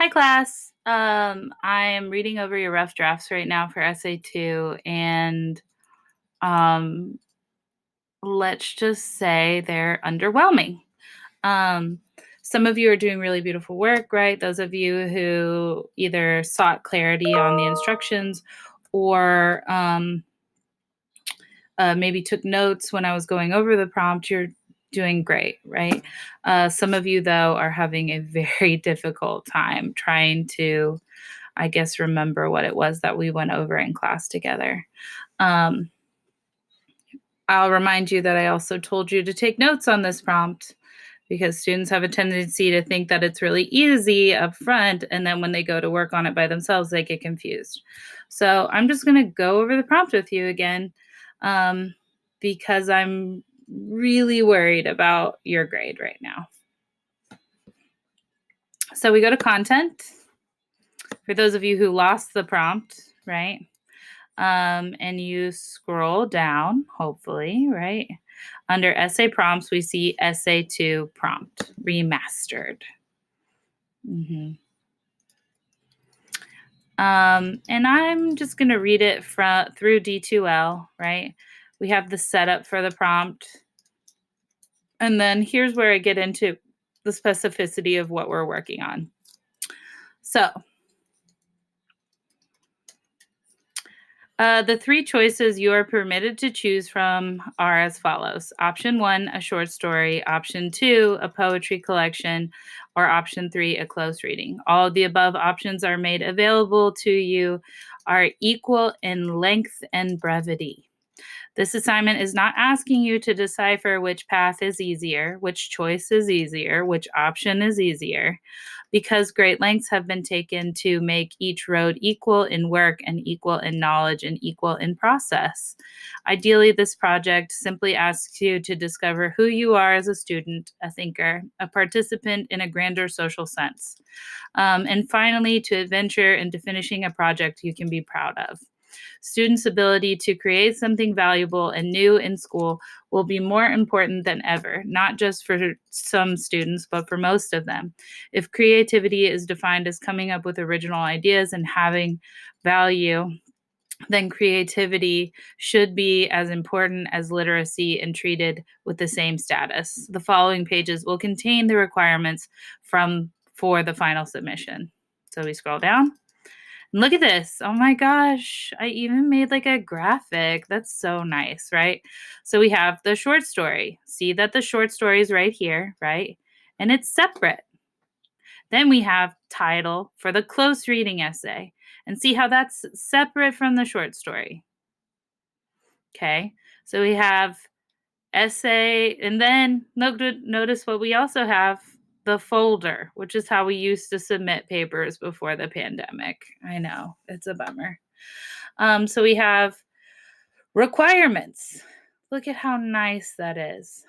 Hi, class. I am reading over your rough drafts right now for Essay 2, and um, let's just say they're underwhelming. Um, some of you are doing really beautiful work, right? Those of you who either sought clarity on the instructions or maybe took notes when I was going over the prompt, you're doing great, right? Some of you, though, are having a very difficult time trying to, I guess, remember what it was that we went over in class together. Um, I'll remind you that I also told you to take notes on this prompt because students have a tendency to think that it's really easy up front, and then when they go to work on it by themselves, they get confused. So I'm just going to go over the prompt with you again because I'm really worried about your grade right now. So we go to content. For those of you who lost the prompt, right? And you scroll down, hopefully, right? Under essay prompts, we see essay 2 prompt, remastered. And I'm just going to read it through D2L, right? We have the setup for the prompt. And then here's where I get into the specificity of what we're working on. So the three choices you are permitted to choose from are as follows. Option 1, a short story. Option 2, a poetry collection. Or option 3, a close reading. All of the above options are made available to you, are equal in length and brevity. This assignment is not asking you to decipher which path is easier, which choice is easier, which option is easier, because great lengths have been taken to make each road equal in work and equal in knowledge and equal in process. Ideally, this project simply asks you to discover who you are as a student, a thinker, a participant in a grander social sense. And finally, to adventure into finishing a project you can be proud of. Students' ability to create something valuable and new in school will be more important than ever, not just for some students, but for most of them. If creativity is defined as coming up with original ideas and having value, then creativity should be as important as literacy and treated with the same status. The following pages will contain the requirements for the final submission. So we scroll down. Look at this. Oh my gosh. I even made like a graphic. That's so nice, right? So we have the short story. See that the short story is right here, right? And it's separate. Then we have title for the close reading essay. And see how that's separate from the short story. Okay. So we have essay, and then notice what we also have, the folder, which is how we used to submit papers before the pandemic. I know, it's a bummer. So we have requirements. Look at how nice that is.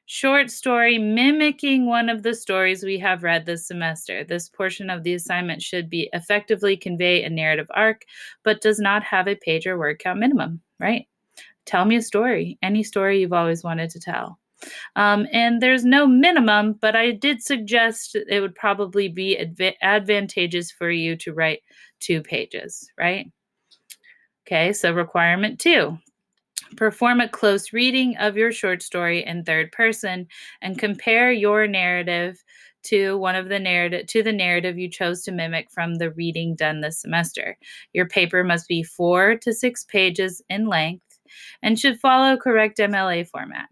Short story mimicking one of the stories we have read this semester. This portion of the assignment should be effectively convey a narrative arc, but does not have a page or word count minimum, right? Tell me a story, any story you've always wanted to tell. And there's no minimum, but I did suggest it would probably be advantageous for you to write 2 pages, right? Okay, so requirement 2. Perform a close reading of your short story in third person and compare your narrative to the narrative you chose to mimic from the reading done this semester. Your paper must be 4 to 6 pages in length and should follow correct MLA format.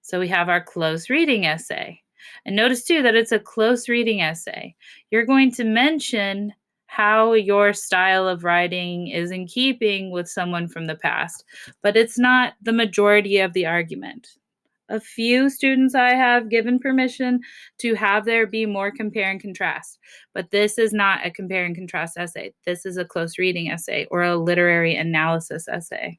So we have our close reading essay. And notice too that it's a close reading essay. You're going to mention how your style of writing is in keeping with someone from the past, but it's not the majority of the argument. A few students I have given permission to have there be more compare and contrast, but this is not a compare and contrast essay. This is a close reading essay or a literary analysis essay.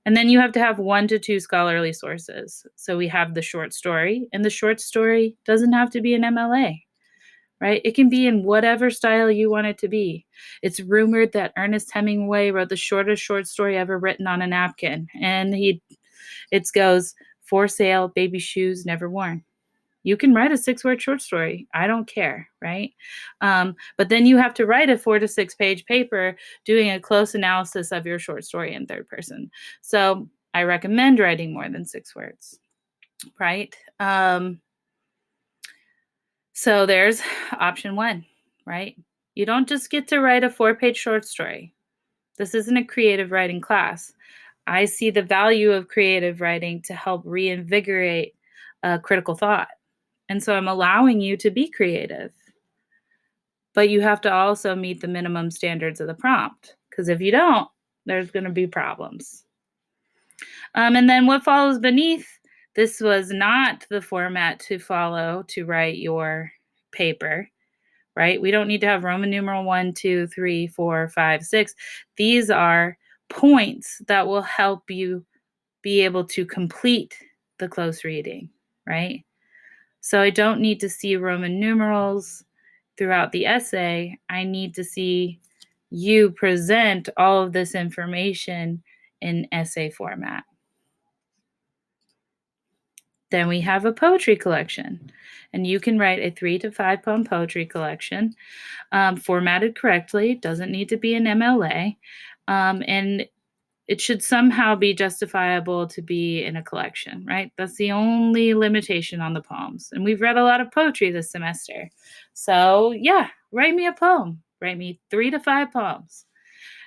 And then you have to have 1 to 2 scholarly sources. So we have the short story, and the short story doesn't have to be an MLA, right? It can be in whatever style you want it to be. It's rumored that Ernest Hemingway wrote the shortest short story ever written on a napkin, and it goes, "For sale, baby shoes never worn." You can write a 6-word short story. I don't care, right? But then you have to write a 4 to 6 page paper doing a close analysis of your short story in third person. So I recommend writing more than 6 words, right? So there's option 1, right? You don't just get to write a 4-page short story. This isn't a creative writing class. I see the value of creative writing to help reinvigorate critical thought. And so I'm allowing you to be creative. But you have to also meet the minimum standards of the prompt, because if you don't, there's going to be problems. And then what follows beneath, this was not the format to follow to write your paper, right? We don't need to have Roman numeral 1, 2, 3, 4, 5, 6. These are points that will help you be able to complete the close reading, right? So I don't need to see Roman numerals throughout the essay. I need to see you present all of this information in essay format. Then we have a poetry collection, and you can write a 3 to 5 poem poetry collection, formatted correctly. Doesn't need to be an MLA, and it should somehow be justifiable to be in a collection, right? That's the only limitation on the poems. And we've read a lot of poetry this semester. So, yeah, write me a poem. Write me 3 to 5 poems.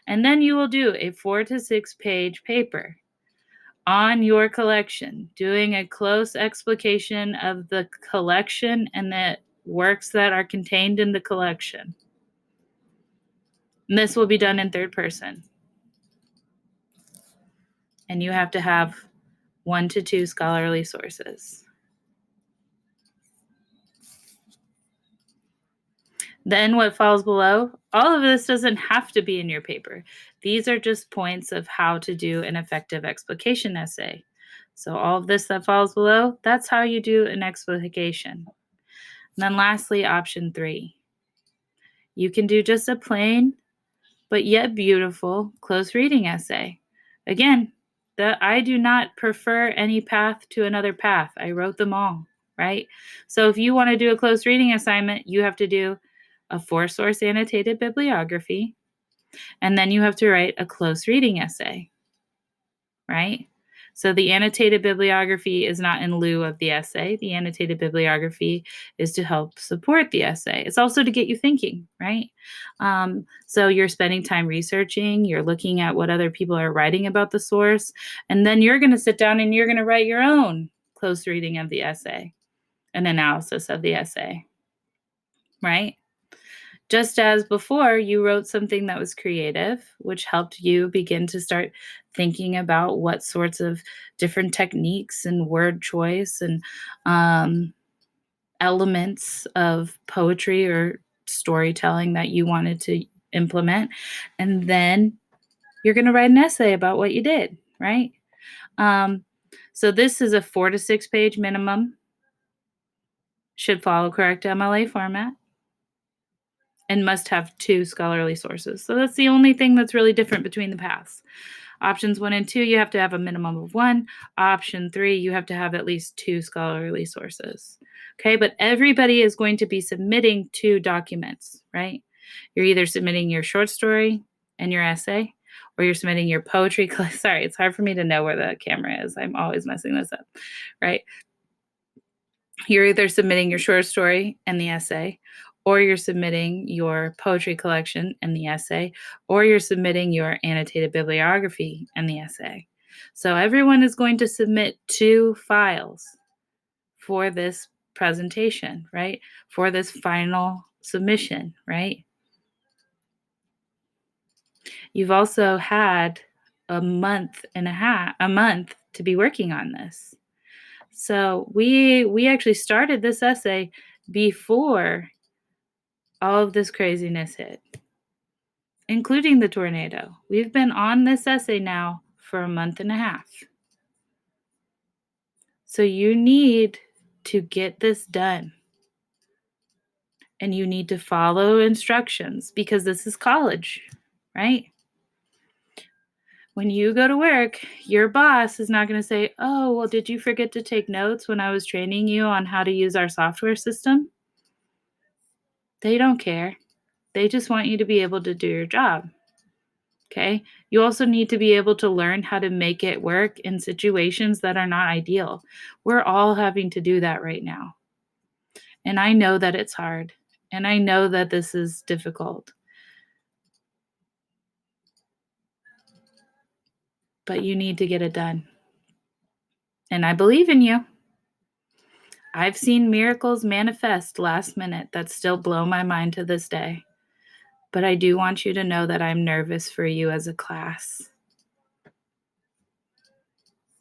And then you will do a 4 to 6 page paper on your collection, doing a close explication of the collection and the works that are contained in the collection. And this will be done in third person. And you have to have 1 to 2 scholarly sources. Then what falls below, all of this doesn't have to be in your paper. These are just points of how to do an effective explication essay. So all of this that falls below, that's how you do an explication. And then lastly, option 3. You can do just a plain but yet beautiful close reading essay. Again, I do not prefer any path to another path. I wrote them all, right? So if you want to do a close reading assignment, you have to do a 4-source annotated bibliography, and then you have to write a close reading essay, right? So the annotated bibliography is not in lieu of the essay. The annotated bibliography is to help support the essay. It's also to get you thinking, right? So you're spending time researching, you're looking at what other people are writing about the source, and then you're going to sit down and you're going to write your own close reading of the essay, an analysis of the essay, right? Just as before, you wrote something that was creative, which helped you begin to start thinking about what sorts of different techniques and word choice and elements of poetry or storytelling that you wanted to implement. And then you're going to write an essay about what you did, right? So this is a 4 to 6 page minimum, should follow correct MLA format, and must have 2 scholarly sources. So that's the only thing that's really different between the paths. Options 1 and 2, you have to have a minimum of 1. Option 3, you have to have at least 2 scholarly sources. Okay, but everybody is going to be submitting 2 documents, right? You're either submitting your short story and your essay, or you're submitting your poetry. Sorry, it's hard for me to know where the camera is. I'm always messing this up, right? You're either submitting your short story and the essay, or you're submitting your poetry collection and the essay, or you're submitting your annotated bibliography and the essay. So everyone is going to submit 2 files for this presentation, right? For this final submission, right? You've also had a month to be working on this. So we actually started this essay before all of this craziness hit, including the tornado. We've been on this essay now for a month and a half. So you need to get this done. And you need to follow instructions because this is college, right? When you go to work, your boss is not going to say, "Oh, well, did you forget to take notes when I was training you on how to use our software system?" They don't care. They just want you to be able to do your job. Okay. You also need to be able to learn how to make it work in situations that are not ideal. We're all having to do that right now. And I know that it's hard. And I know that this is difficult, but you need to get it done. And I believe in you. I've seen miracles manifest last minute that still blow my mind to this day. But I do want you to know that I'm nervous for you as a class.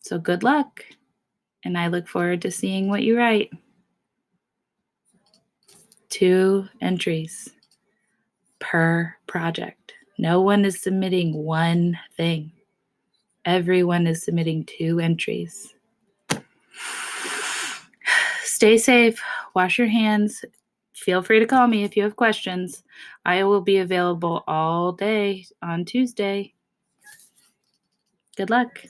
So good luck. And I look forward to seeing what you write. 2 entries per project. No one is submitting one thing. Everyone is submitting 2 entries. Stay safe. Wash your hands. Feel free to call me if you have questions. I will be available all day on Tuesday. Good luck.